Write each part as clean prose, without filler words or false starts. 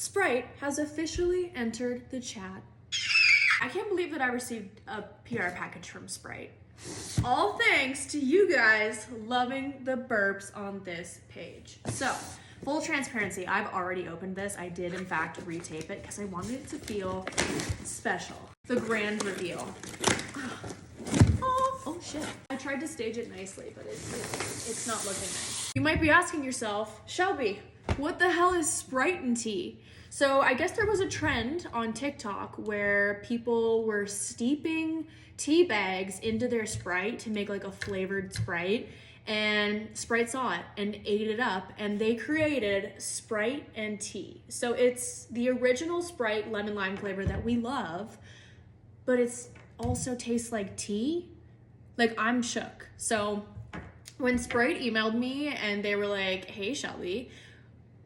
Sprite has officially entered the chat. I can't believe that I received a PR package from Sprite. All thanks to you guys loving the burps on this page. So, full transparency, I've already opened this. I did, in fact, retape it because I wanted it to feel special. The grand reveal. Oh shit. I tried to stage it nicely, but it's not looking nice. You might be asking yourself, Shelby, what the hell is Sprite and tea? So I guess there was a trend on TikTok where people were steeping tea bags into their Sprite to make like a flavored Sprite, and Sprite saw it and ate it up, and they created Sprite and tea. So it's the original Sprite lemon lime flavor that we love, but it's also tastes like tea. Like, I'm shook. So when Sprite emailed me and they were like, hey Shelby,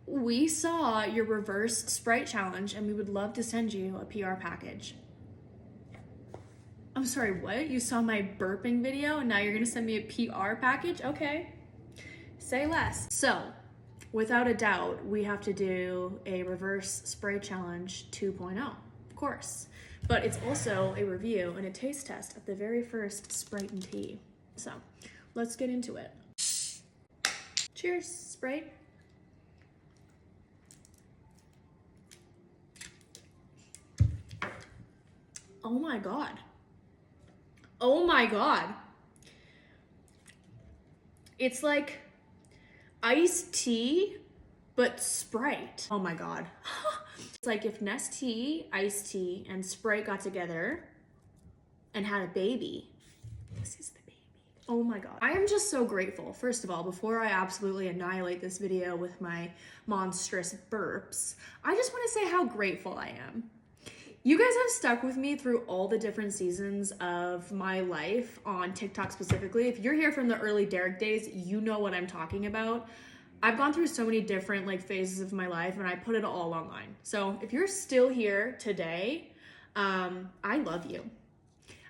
we saw your reverse Sprite challenge and we would love to send you a PR package. I'm sorry, what? You saw my burping video and now you're gonna send me a PR package? Okay, say less. So, without a doubt, we have to do a reverse Sprite challenge 2.0, of course. But it's also a review and a taste test of the very first Sprite and tea. So, let's get into it. Cheers, Sprite. Oh my God. Oh my God. It's like iced tea, but Sprite. Oh my God. It's like if Nestea, iced tea, and Sprite got together and had a baby. This is the baby. Oh my God. I am just so grateful. First of all, before I absolutely annihilate this video with my monstrous burps, I just want to say how grateful I am. You guys have stuck with me through all the different seasons of my life on TikTok specifically. If you're here from the early Derek days, you know what I'm talking about. I've gone through so many different phases of my life and I put it all online. So if you're still here today, I love you.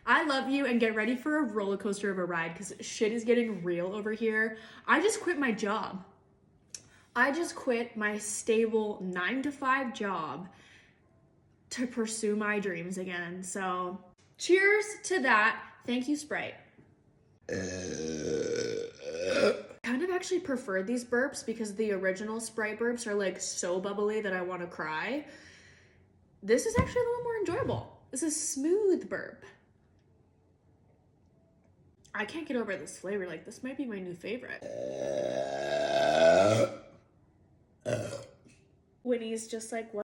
I love you, and get ready for a roller coaster of a ride because shit is getting real over here. I just quit my job. I just quit my stable 9-to-5 job to pursue my dreams again. So cheers to that. Thank you, Sprite. Kind of actually preferred these burps because the original Sprite burps are so bubbly that I want to cry. This is actually a little more enjoyable. This is smooth burp. I can't get over this flavor. This might be my new favorite. Winnie's just like, what?